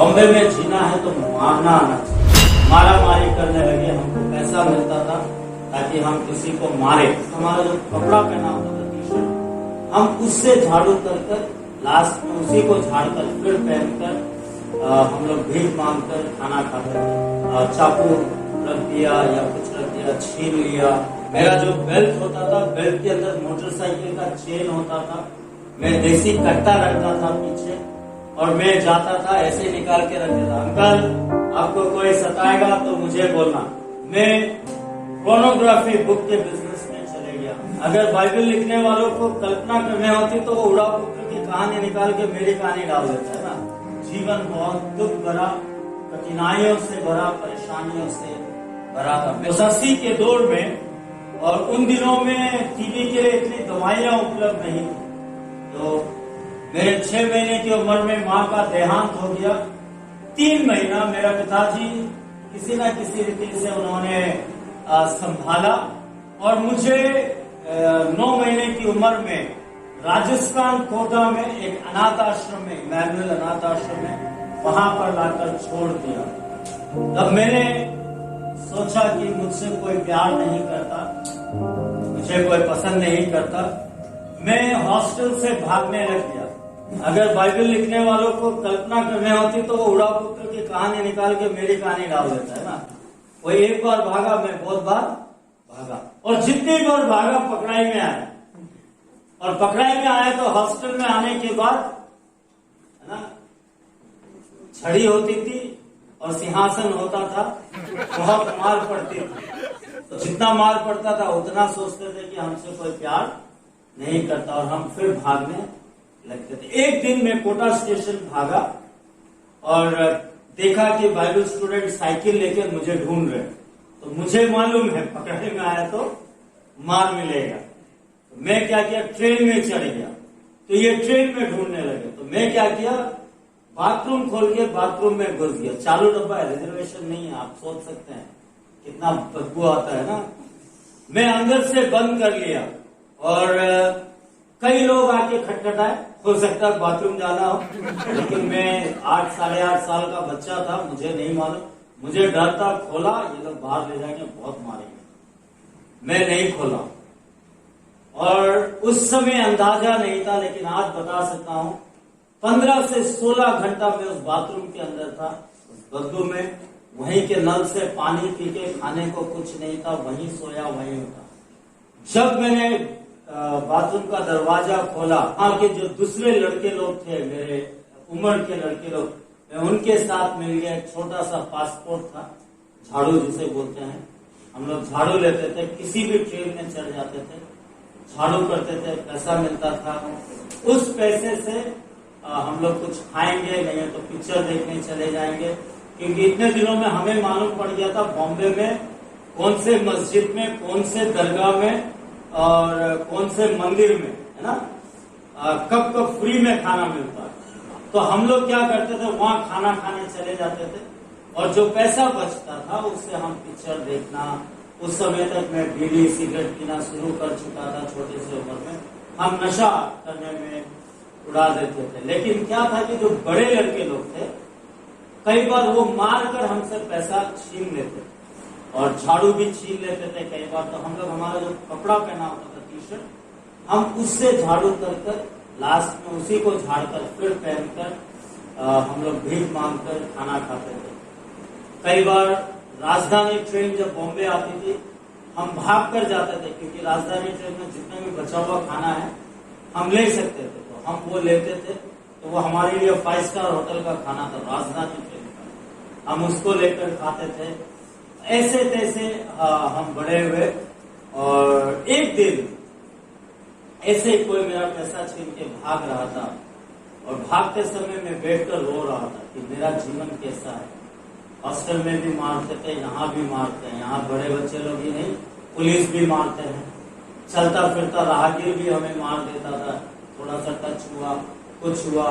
बॉम्बे में जीना है तो मारना आना चाहिए। मारा मारी करने लगे, हमको पैसा मिलता था ताकि हम किसी को मारे। हमारा जो कपड़ा पहना होता था टी शर्ट, हम उससे झाड़ू कर लास्ट में उसी को झाड़कर फिर पहनकर हम लोग भीख मांग कर खाना खाते थे। चाकू रख दिया या कुछ रख दिया, छीन लिया। मेरा जो बेल्ट होता था, बेल्ट के अंदर मोटरसाइकिल का चेन होता था, मैं देसी कट्टा रखता था पीछे और मैं जाता था ऐसे निकाल के रख देता। अंकल आपको कोई सताएगा तो मुझे बोलना। मैं पोर्नोग्राफी बुक के बिजनेस में चले गया। अगर बाइबल लिखने वालों को कल्पना करनी होती तो वो उड़ा पुत्र की कहानी निकाल के मेरी कहानी डाल देता है ना। जीवन बहुत दुख भरा, कठिनाइयों से भरा, परेशानियों से भरा था। एसएससी के दौर में, और उन दिनों में टीबी के लिए इतनी दवाइयां उपलब्ध नहीं थी, तो मेरे 6 महीने की उम्र में माँ का देहांत हो गया। 3 महीना मेरा पिताजी किसी न किसी रीति से उन्होंने संभाला और मुझे 9 महीने की उम्र में राजस्थान कोटा में एक अनाथ आश्रम में, इमैनुअल अनाथ आश्रम में, वहां पर लाकर छोड़ दिया। तब मैंने सोचा कि मुझसे कोई प्यार नहीं करता, मुझे कोई पसंद नहीं करता। मैं हॉस्टल से भागने लग गया। अगर बाइबल लिखने वालों को कल्पना करनी होती तो वो उड़ा पुत्र की कहानी निकाल के मेरी कहानी डाल देता है ना। वो एक बार भागा, मैं बहुत बार भागा, और जितनी बार भागा पकड़ाई में आया। और पकड़ाई में आया तो हॉस्टल में आने के बाद है ना, छड़ी होती थी और सिंहासन होता था। बहुत मार पड़ती थी, तो जितना मार पड़ता था उतना सोचते थे कि हमसे कोई प्यार नहीं करता, और हम फिर भागने लगते थे। एक दिन मैं कोटा स्टेशन भागा और देखा कि बाइबल स्टूडेंट साइकिल लेकर मुझे ढूंढ रहे। तो मुझे मालूम है पकड़ने में आया तो मार मिलेगा। तो मैं क्या किया, ट्रेन में चढ़ गया। तो ये ट्रेन में ढूंढने लगे। तो मैं क्या किया, बाथरूम खोल के बाथरूम में घुस गया। चालू डब्बा है, रिजर्वेशन नहीं है। आप सोच सकते हैं कितना बदबू आता है ना। मैं अंदर से बंद कर लिया और कई लोग आके खटखटाए। हो सकता है बाथरूम जाना हो, लेकिन मैं 8 साढ़े 8 साल का बच्चा था, मुझे नहीं मालूम। मुझे डर था, खोला ये लोग बाहर ले जाएंगे, बहुत मारेंगे। मैं नहीं खोला और उस समय अंदाजा नहीं था, लेकिन आज बता सकता हूं 15 से 16 घंटा मैं उस बाथरूम के अंदर था, उस बदबू में। वहीं के नल से पानी पी के, खाने को कुछ नहीं था, वहीं सोया वहीं उठा। जब मैंने बाथरूम का दरवाजा खोला, वहां के जो दूसरे लड़के लोग थे, मेरे उम्र के लड़के लोग, मैं उनके साथ मिल गया। एक छोटा सा पासपोर्ट था, झाड़ू जिसे बोलते हैं। हम लोग झाड़ू लेते थे, किसी भी ट्रेन में चढ़ जाते थे, झाड़ू करते थे, पैसा मिलता था। उस पैसे से हम लोग कुछ खाएंगे, नहीं तो पिक्चर देखने चले जाएंगे। क्योंकि इतने दिनों में हमें मालूम पड़ गया था बॉम्बे में कौन से मस्जिद में, कौन से दरगाह में और कौन से मंदिर में, है ना, कब कब फ्री में खाना मिलता है। तो हम लोग क्या करते थे, वहां खाना खाने चले जाते थे और जो पैसा बचता था उससे हम पिक्चर देखना। उस समय तक मैं बीड़ी सिगरेट पीना शुरू कर चुका था। छोटे से उम्र में हम नशा करने में उड़ा देते थे। लेकिन क्या था कि जो बड़े लड़के लोग थे, कई बार वो मार कर हमसे पैसा छीन लेते और झाड़ू भी छीन लेते थे कई बार। तो हम लोग, हमारा जो कपड़ा पहना होता था टी शर्ट, हम उससे झाड़ू कर लास्ट में उसी को झाड़कर फिर पहनकर हम लोग भीख मांग कर खाना खाते थे। कई बार राजधानी ट्रेन जब बॉम्बे आती थी, हम भाग कर जाते थे, क्योंकि राजधानी ट्रेन में जितने भी बचा हुआ खाना है हम ले सकते थे, तो हम वो लेते थे। तो वो हमारे लिए 5 स्टार होटल का खाना था, राजधानी ट्रेन का। हम उसको लेकर खाते थे। ऐसे तैसे हम बड़े हुए। और एक दिन ऐसे कोई मेरा पैसा छीन के भाग रहा था और भागते समय मैं बैठकर रो रहा था कि मेरा जीवन कैसा है। हॉस्टल में भी मारते थे, यहाँ भी मारते हैं। यहाँ बड़े बच्चे लोग ही नहीं, पुलिस भी मारते हैं। चलता फिरता राहगीर भी हमें मार देता था। थोड़ा सा टच हुआ, कुछ हुआ,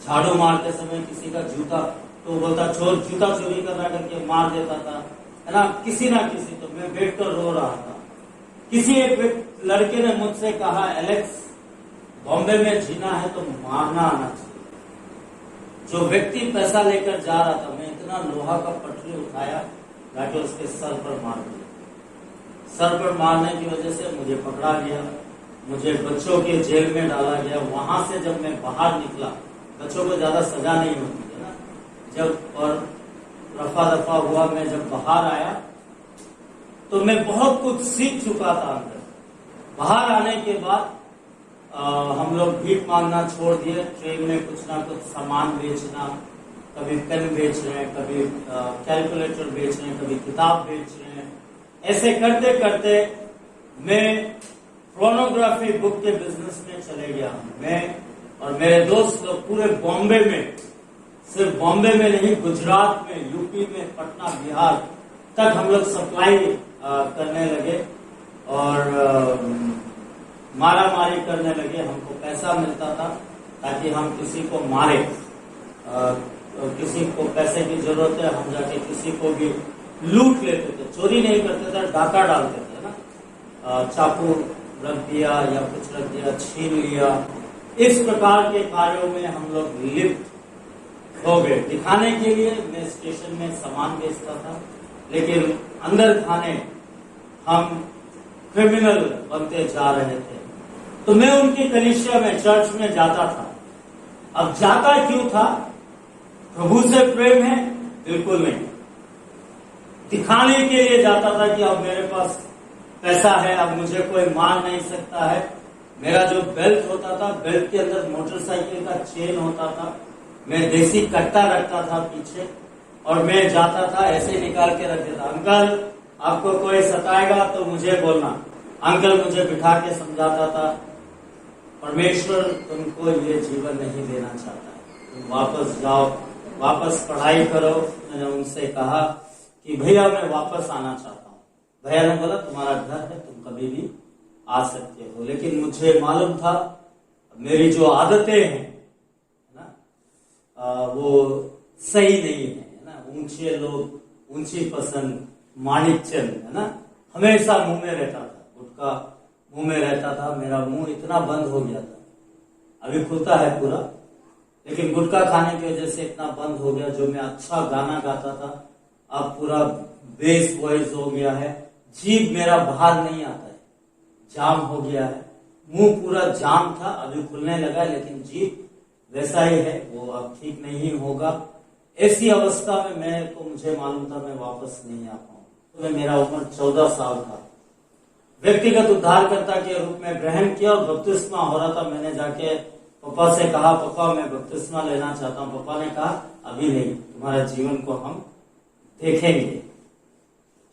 झाड़ू मारते समय किसी का जूता, तो बोलता चोर जूता चोरी करना करके मार देता था, है ना, किसी ना किसी। तो मैं बैठकर रो रहा था। किसी एक लड़के ने मुझसे कहा, एलेक्स बॉम्बे में जीना है तो मारना आना चाहिए। जो व्यक्ति पैसा लेकर जा रहा था, मैं इतना लोहा का पटरी उठाया, जाके उसके सर पर मार दिया। सर पर मारने की वजह से मुझे पकड़ा गया, मुझे बच्चों के जेल में डाला गया। वहां से जब मैं बाहर निकला, बच्चों को ज्यादा सजा नहीं होती है ना, जब और रफा दफा हुआ, मैं जब बाहर आया तो मैं बहुत कुछ सीख चुका था अंदर। बाहर आने के बाद हम लोग भीख मांगना छोड़ दिए। ट्रेन में कुछ ना कुछ सामान बेचना, कभी पेन बेच रहे हैं, कभी कैलकुलेटर बेच रहे हैं, कभी किताब बेच रहे हैं। ऐसे करते करते मैं पोर्नोग्राफी बुक के बिजनेस में चले गया। मैं और मेरे दोस्त लोग पूरे बॉम्बे में, सिर्फ बॉम्बे में नहीं, गुजरात में, यूपी में, पटना, बिहार तक हम लोग सप्लाई करने लगे और मारा मारी करने लगे। हमको पैसा मिलता था ताकि हम किसी को मारे। किसी को पैसे की जरूरत है, हम जाके किसी को भी लूट लेते थे। चोरी नहीं करते थे, डाका डालते थे ना, चाकू रख दिया या कुछ रख दिया, छीन लिया। इस प्रकार के कार्यों में हम लोग लिप्त हो गए। दिखाने के लिए मैं स्टेशन में सामान बेचता था, लेकिन अंदर खाने हम क्रिमिनल बनते जा रहे थे। तो मैं उनकी कलीसिया में, चर्च में जाता था। अब जाता क्यों था? प्रभु से प्रेम है? बिल्कुल नहीं। दिखाने के लिए जाता था कि अब मेरे पास पैसा है, अब मुझे कोई मार नहीं सकता है। मेरा जो बेल्ट होता था, बेल्ट के अंदर मोटरसाइकिल का चेन होता था, मैं देसी कट्टा रखता था पीछे और मैं जाता था, ऐसे निकाल के रख देता। अंकल, आपको कोई सताएगा तो मुझे बोलना। अंकल मुझे बिठा के समझाता था, परमेश्वर तुमको ये जीवन नहीं देना चाहता है, तुम वापस जाओ, वापस पढ़ाई करो। मैंने उनसे कहा कि भैया मैं वापस आना चाहता हूँ। भैया ने बोला तुम्हारा घर है, तुम कभी भी आ सकते हो। लेकिन मुझे मालूम था मेरी जो आदतें हैं ना, वो सही नहीं है ना। ऊंचे लोग, ऊंची पसंद, माणिकचंद है ना, हमेशा मुंह में रहता था, गुटखा मुंह में रहता था। मेरा मुंह इतना बंद हो गया था, अभी खुलता है पूरा, लेकिन गुटखा खाने की वजह से इतना बंद हो गया। जो मैं अच्छा गाना गाता था, अब पूरा बेस वॉइस हो गया है। जीभ मेरा बाहर नहीं आता है, जाम हो गया है। मुंह पूरा जाम था, अभी खुलने लगा, लेकिन जीभ वैसा ही है, वो अब ठीक नहीं होगा। ऐसी अवस्था में मुझे मालूम था मैं वापस नहीं आ पाऊंगा। तो मेरा उम्र 14 साल था। व्यक्तिगत उद्धारकर्ता के रूप में ग्रहण किया और बपतिस्मा हो रहा था। मैंने जाके पापा से कहा, पापा मैं बपतिस्मा लेना चाहता हूँ। पापा ने कहा अभी नहीं, तुम्हारे जीवन को हम देखेंगे।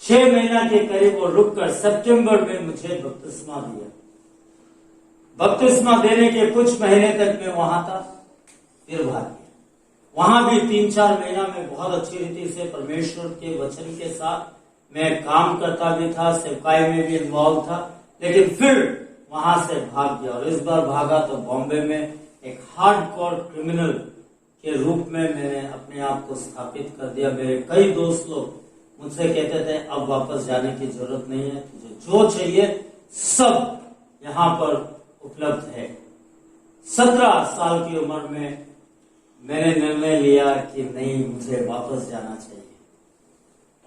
6 महीना के करीब वो रुककर सितंबर में मुझे बपतिस्मा दिया। बपतिस्मा देने के कुछ महीने तक मैं वहां था, फिर भाग गया। वहां भी 3-4 महीना में बहुत अच्छी रीति से परमेश्वर के वचन के साथ मैं काम करता भी था, सेवकाई में भी इन्वॉल्व था, लेकिन फिर वहां से भाग गया। और इस बार भागा तो बॉम्बे में एक हार्डकोर क्रिमिनल के रूप में मैंने अपने आप को स्थापित कर दिया। मेरे कई दोस्त लोग मुझसे कहते थे अब वापस जाने की जरूरत नहीं है, तुझे जो चाहिए सब यहाँ पर उपलब्ध है। 17 साल की उम्र में मैंने निर्णय लिया कि नहीं, मुझे वापस जाना चाहिए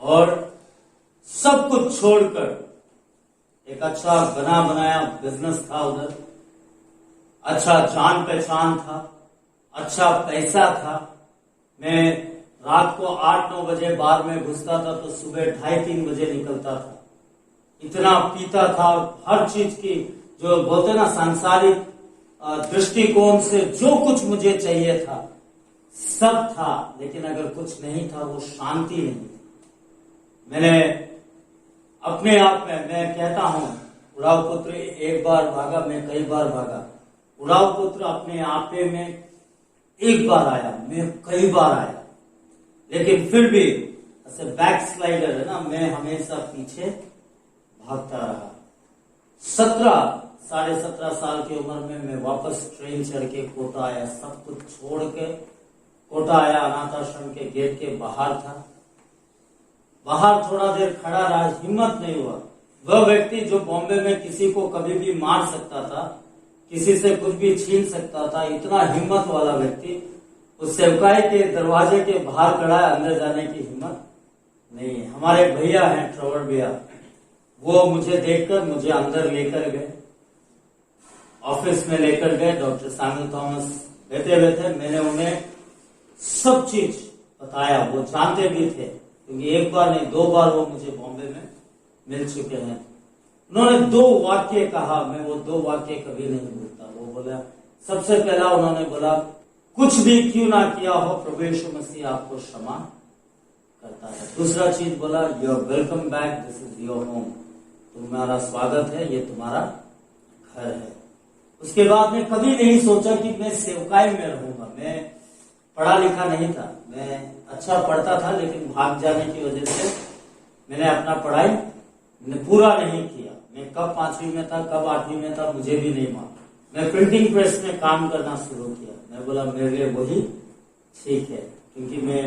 और सब कुछ छोड़कर एक अच्छा बना बनाया बिजनेस था उधर, अच्छा जान पहचान था, अच्छा पैसा था। मैं रात को 8-9 बजे बार में घुसता था तो सुबह 2:30-3 बजे निकलता था। इतना पीता था, हर चीज की जो बोलते ना सांसारिक दृष्टिकोण से जो कुछ मुझे चाहिए था सब था, लेकिन अगर कुछ नहीं था वो शांति नहीं थी। मैंने अपने आप में, मैं कहता हूं उड़ाव पुत्र एक बार भागा, मैं कई बार भागा। उड़ाव पुत्र अपने आप में एक बार आया, मैं कई बार आया, लेकिन फिर भी ऐसे बैक स्लाइडर है ना, मैं हमेशा पीछे भागता रहा। 17 साल की उम्र में मैं वापस ट्रेन चढ़ के कोटा आया। सब कुछ छोड़ के कोटा आया। अनाथ आश्रम के गेट के बाहर था। बाहर थोड़ा देर खड़ा रहा, हिम्मत नहीं हुआ। वह व्यक्ति जो बॉम्बे में किसी को कभी भी मार सकता था, किसी से कुछ भी छीन सकता था, इतना हिम्मत वाला व्यक्ति, उस सेवकाई के दरवाजे के बाहर खड़ा है, अंदर जाने की हिम्मत नहीं है। हमारे भैया हैं ट्रोवर भैया, वो मुझे देखकर मुझे अंदर लेकर गए, ऑफिस में लेकर गए। डॉक्टर सैमुअल थॉमस बैठे हुए थे, मैंने उन्हें सब चीज बताया। वो जानते भी थे क्योंकि एक बार नहीं 2 बार वो मुझे बॉम्बे में मिल चुके हैं। उन्होंने 2 वाक्य कहा, मैं वो 2 वाक्य कभी नहीं भूलता। वो बोला, सबसे पहला उन्होंने बोला, कुछ भी क्यों ना किया हो प्रभु यीशु मसीह आपको क्षमा करता है। दूसरा चीज बोला, you are welcome back, this is your home, तुम्हारा स्वागत है, ये तुम्हारा घर है। उसके बाद में कभी नहीं सोचा कि मैं सेवकाई में रहूंगा। मैं पढ़ा लिखा नहीं था, मैं अच्छा पढ़ता था, लेकिन भाग जाने की वजह से मैंने अपना पढ़ाई पूरा नहीं किया। मैं कब 5वीं में था, कब 8वीं में था, मुझे भी नहीं मालूम। मैं प्रिंटिंग प्रेस में काम करना शुरू किया। मैं बोला मेरे लिए वही ठीक है, क्योंकि मैं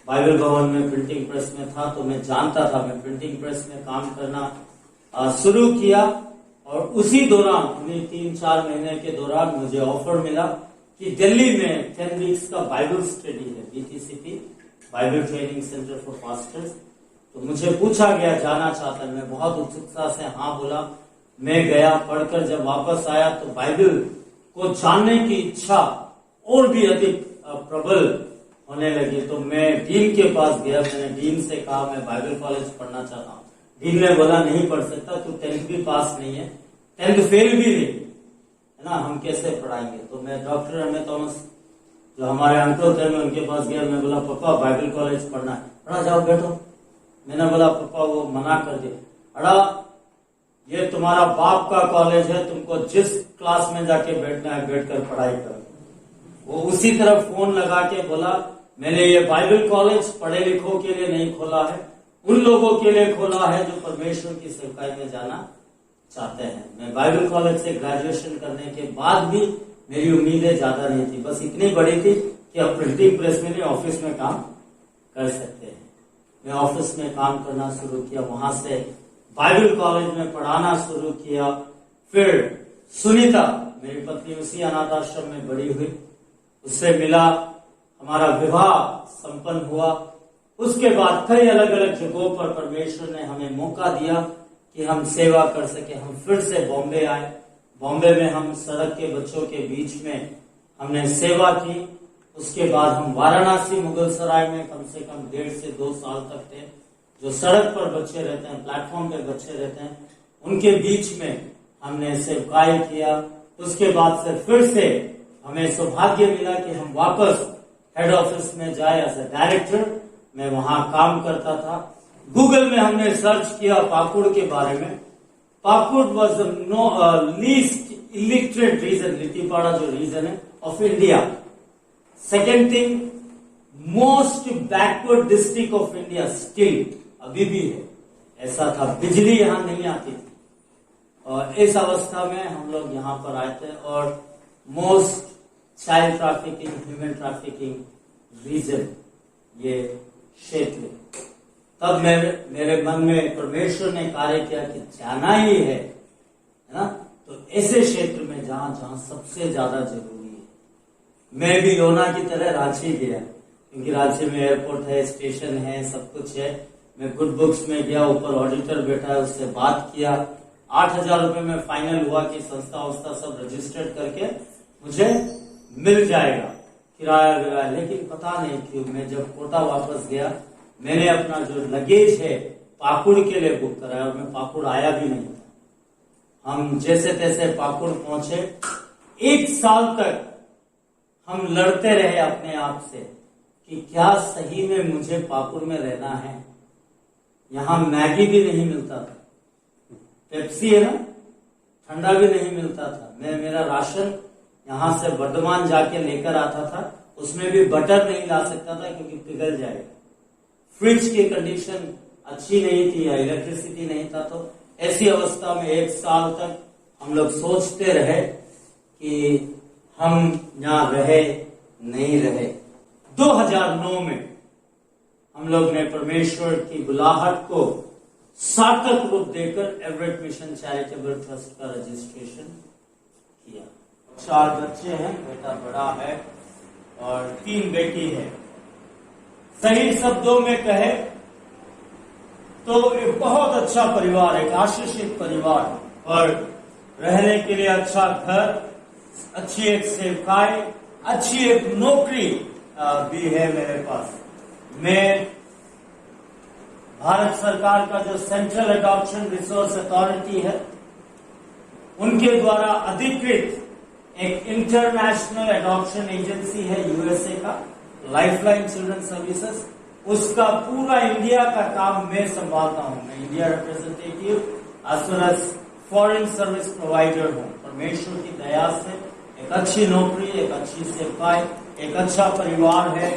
बाइबल भवन में प्रिंटिंग प्रेस में था, तो मैं जानता था। मैं प्रिंटिंग प्रेस में काम करना शुरू किया और उसी दौरान, उन्हीं 3-4 महीने के दौरान मुझे ऑफर मिला कि दिल्ली में 10 वीक्स का बाइबल स्टडी है, BTCP Bible training centre for pastors. तो मुझे पूछा गया जाना चाहता है। मैं बहुत उत्सुकता से हाँ बोला। मैं गया, पढ़कर जब वापस आया तो बाइबल को जानने की इच्छा और भी अधिक प्रबल होने लगी। तो मैं डीन के पास गया, मैंने डीन से कहा मैं बाइबल कॉलेज पढ़ना चाहता हूँ। डीन ने बोला नहीं पढ़ सकता, तू 10th भी पास नहीं है, 10th फेल भी नहीं है ना, हम कैसे पढ़ाएंगे। तो मैं डॉक्टर एम.ए. थॉमस जो हमारे अंकल थे, मैं उनके पास गया। मैं बोला पापा बाइबल कॉलेज पढ़ना है। पढ़ा, जाओ बैठो। मैंने बोला पापा वो मना कर दिया। अड़ा, ये तुम्हारा बाप का कॉलेज है, तुमको जिस क्लास में जाके बैठना है बैठकर पढ़ाई करो। वो उसी तरह फोन लगा के बोला, मैंने ये बाइबल कॉलेज पढ़े लिखों के लिए नहीं खोला है, उन लोगों के लिए खोला है जो परमेश्वर की सेवकाई में जाना चाहते हैं। मैं बाइबल कॉलेज से ग्रेजुएशन करने के बाद भी मेरी उम्मीदें ज्यादा नहीं थी, बस इतनी बड़ी थी कि अब प्रिंटिंग प्रेस में नहीं, ऑफिस में काम कर सकते हैं। मैं ऑफिस में काम करना शुरू किया, वहां से बाइबल कॉलेज में पढ़ाना शुरू किया। फिर सुनीता मेरी पत्नी उसी अनाथ आश्रम में बड़ी हुई, उससे मिला, हमारा विवाह संपन्न हुआ। उसके बाद कई अलग अलग जगहों पर परमेश्वर ने हमें मौका दिया कि हम सेवा कर सके। हम फिर से बॉम्बे आए। बॉम्बे में हम सड़क के बच्चों के बीच में हमने सेवा की। उसके बाद हम वाराणसी मुगलसराय में कम से कम 1.5 से 2 साल तक थे। जो सड़क पर बच्चे रहते हैं, प्लेटफॉर्म पे बच्चे रहते हैं, उनके बीच में हमने सेवकाई किया। उसके बाद से फिर से हमें सौभाग्य मिला कि हम वापस हेड ऑफिस में जाए एज ए डायरेक्टर। मैं वहां काम करता था। गूगल में हमने सर्च किया पाकुड़ के बारे में। Pakur was the least illiterate region, Littipara जो रीजन है, of India. Second thing, most backward district of India still, अभी भी है। ऐसा था, बिजली यहां नहीं आती थी। और इस अवस्था में हम लोग यहाँ पर आए थे। और most child trafficking, human trafficking region ये क्षेत्र। तब मेरे मन में परमेश्वर ने कार्य किया कि जाना ही है ना, तो ऐसे क्षेत्र में जहां सबसे ज्यादा जरूरी है। मैं भी योना की तरह रांची गया, क्योंकि रांची में एयरपोर्ट है, स्टेशन है, सब कुछ है। मैं गुड बुक्स में गया, ऊपर ऑडिटर बैठा है, उससे बात किया। 8,000 रुपए में फाइनल हुआ कि संस्था वस्था सब रजिस्टर्ड करके मुझे मिल जाएगा किराया विराया। लेकिन पता नहीं क्यों मैं जब कोटा वापस गया, मैंने अपना जो लगेज है पाकुड़ के लिए बुक कराया और मैं पाकुड़ आया भी नहीं था। हम जैसे तैसे पाकुड़ पहुंचे। 1 साल तक हम लड़ते रहे अपने आप से कि क्या सही में मुझे पाकुड़ में रहना है। यहां मैगी भी नहीं मिलता था, पेप्सी है ना, ठंडा भी नहीं मिलता था। मैं मेरा राशन यहां से वर्धमान जाके लेकर आता था, उसमें भी बटर नहीं ला सकता था क्योंकि पिघल जाएगा। फ्रिज की कंडीशन अच्छी नहीं थी या इलेक्ट्रिसिटी नहीं था। तो ऐसी अवस्था में 1 साल तक हम लोग सोचते रहे कि हम यहां रहे नहीं रहे। 2009 में हम लोग ने परमेश्वर की बुलाहट को सार्थक रूप देकर एवरेट मिशन चैरिटेबल ट्रस्ट का रजिस्ट्रेशन किया। 4 बच्चे हैं, बेटा बड़ा है और 3 बेटी है। सही शब्दों में कहे तो एक बहुत अच्छा परिवार, एक आशीषित परिवार, और रहने के लिए अच्छा घर, अच्छी एक सेवकाई, अच्छी एक नौकरी भी है मेरे पास। मैं भारत सरकार का जो सेंट्रल एडॉप्शन रिसोर्स अथॉरिटी है, उनके द्वारा अधिकृत एक इंटरनेशनल एडॉप्शन एजेंसी है यूएसए का, लाइफलाइन चिल्ड्रन सर्विसेज, उसका पूरा इंडिया का काम मैं संभालता हूं। मैं India representative as well as foreign service provider हूं। परमेश्वर की दया से एक अच्छी नौकरी, एक अच्छी सेवाएं, एक अच्छा परिवार है।